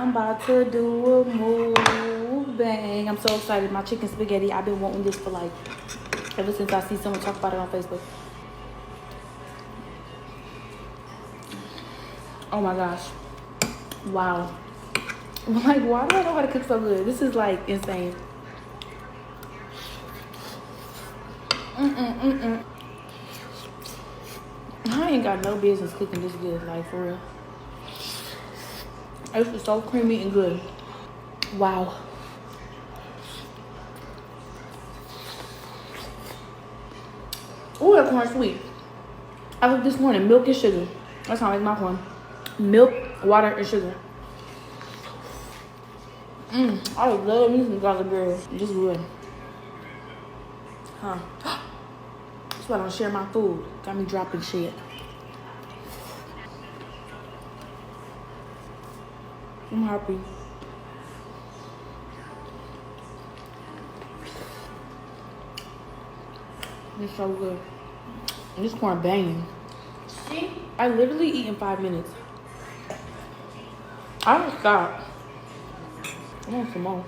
I'm about to do a mukbang. I'm so excited. My chicken spaghetti. I've been wanting this for like ever since I see someone talk about it on Facebook. Oh my gosh. Wow. Like, why do I know how to cook so good? This is like insane. I ain't got no business cooking this good, like for real. This is so creamy and good. Wow. Ooh, that corn sweet. I cooked this morning, milk and sugar. That's how I make my corn. Milk, water, and sugar. I love me some garlic bread. Just good. Huh. That's why I don't share my food. Got me dropping shit. I'm happy. It's so good. And this corn banging. See? I literally eat in 5 minutes. I don't stop. I want some more.